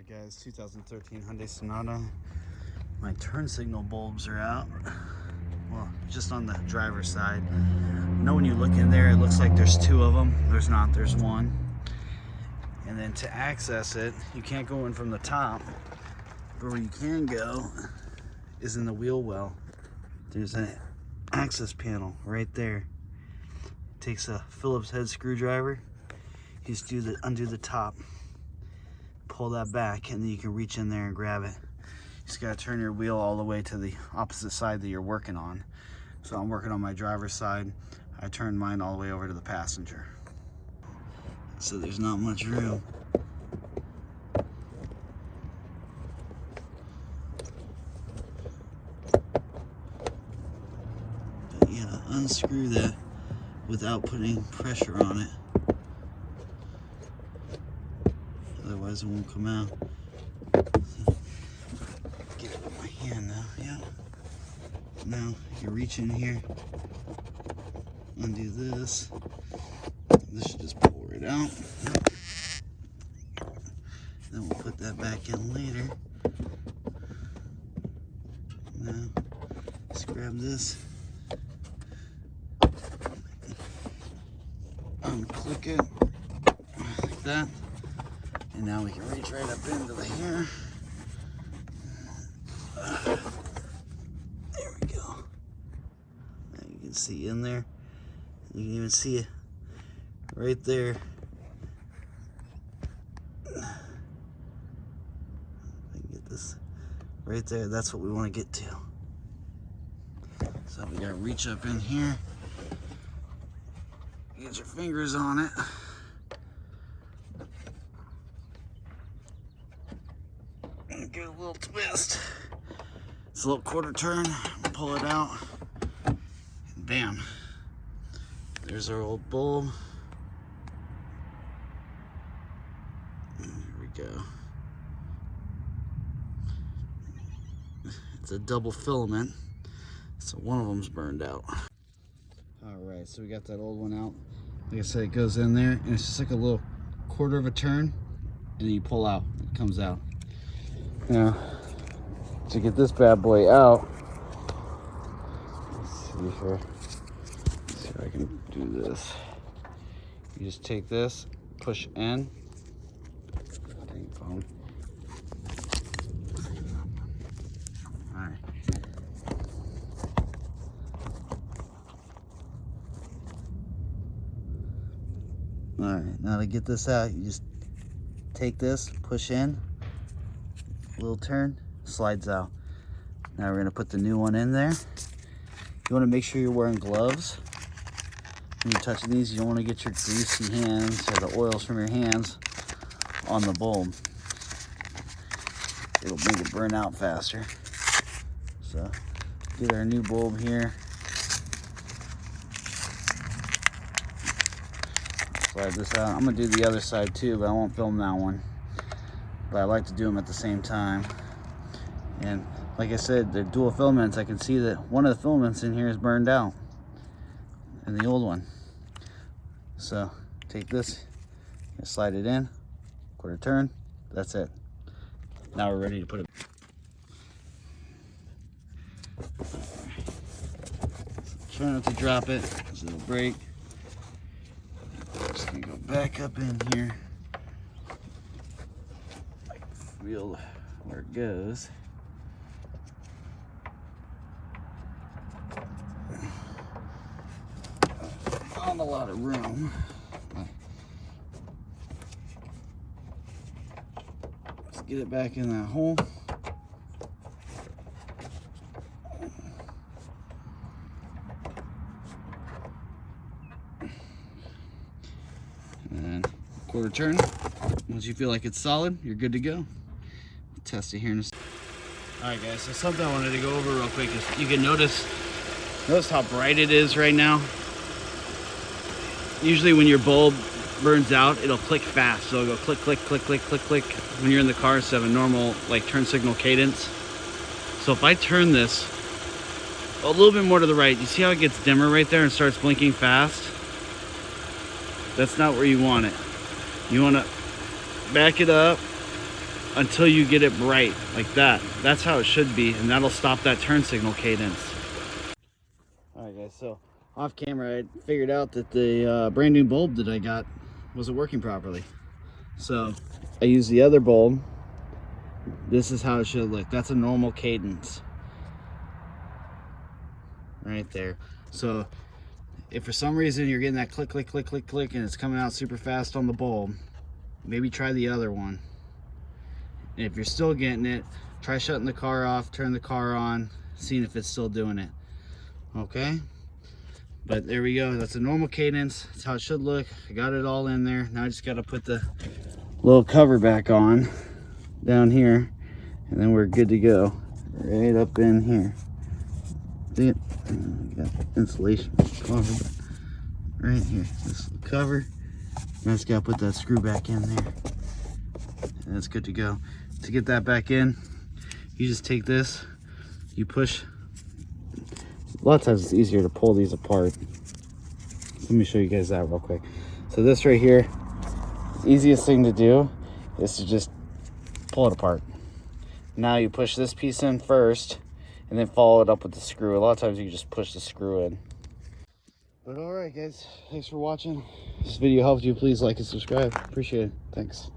Alright guys, 2013 Hyundai Sonata. My turn signal bulbs are out. Well, just on the driver's side. You know when you look in there, it looks like there's two of them. There's not, there's one. And then to access it, you can't go in from the top. But where you can go is in the wheel well. There's an access panel right there. It takes a Phillips head screwdriver. You just undo the top. Pull that back and then you can reach in there and grab it. You just gotta turn your wheel all the way to the opposite side that you're working on. So I'm working on my driver's side. I turned mine all the way over to the passenger. So there's not much room. But yeah, unscrew that without putting pressure on it. Otherwise it won't come out. Get it with my hand now, yeah. Now you reach in here, undo this. This should just pull right out. Then we'll put that back in later. Now, just grab this. Unclick it, like that. And now we can reach right up into the hair. There we go. Now you can see in there. You can even see it right there. I can get this right there. That's what we want to get to. So we gotta reach up in here. Get your fingers on it. Give it a little twist. It's a little quarter turn. Pull it out. And bam. There's our old bulb. There we go. It's a double filament, so one of them's burned out. Alright, so we got that old one out. Like I said, it goes in there, and it's just like a little quarter of a turn, and then you pull out. It comes out. Now, to get this bad boy out, let's see if I can do this. You just take this, push in. Dang phone. Alright. Alright, now to get this out, you just take this, push in. Little turn, slides out. Now we're gonna put the new one in there. You wanna make sure you're wearing gloves. When you're touching these, you don't wanna get your greasy hands or the oils from your hands on the bulb. It'll make it burn out faster. So, get our new bulb here. Slide this out. I'm gonna do the other side too, but I won't film that one. But I like to do them at the same time. And like I said, they're dual filaments. I can see that one of the filaments in here is burned out in the old one. So take this, slide it in, quarter turn, that's it. Now we're ready to put it. Try not to drop it, so it'll break. Just gonna go back up in here. Feel where it goes. Found a lot of room. Let's get it back in that hole. And then quarter turn. Once you feel like it's solid, you're good to go. Test it here in a second. Alright guys, so something I wanted to go over real quick is you can notice how bright it is right now. Usually when your bulb burns out, it'll click fast. So it'll go click, click, click, click, click, click when you're in the car instead of a normal like turn signal cadence. So if I turn this a little bit more to the right, you see how it gets dimmer right there and starts blinking fast? That's not where you want it. You want to back it up until you get it right, like that. That's how it should be, and that'll stop that turn signal cadence. All right, guys, so off camera, I figured out that the brand new bulb that I got wasn't working properly. So I used the other bulb. This is how it should look. That's a normal cadence right there. So if for some reason you're getting that click, click, click, click, click, and it's coming out super fast on the bulb, maybe try the other one. And if you're still getting it, try shutting the car off, turn the car on, seeing if it's still doing it. Okay? But there we go. That's a normal cadence. That's how it should look. I got it all in there. Now I just got to put the little cover back on down here, and then we're good to go. Right up in here. See it? Got insulation cover right here. This cover. Now I just got to put that screw back in there. And that's good to go. To get that back in, you just take this, you push. A lot of times it's easier to pull these apart. Let me show you guys that real quick. So this right here, the easiest thing to do is to just pull it apart. Now you push this piece in first and then follow it up with the screw. A lot of times you just push the screw in. But all right, guys, thanks for watching. If this video helped you, please like and subscribe. Appreciate it. Thanks.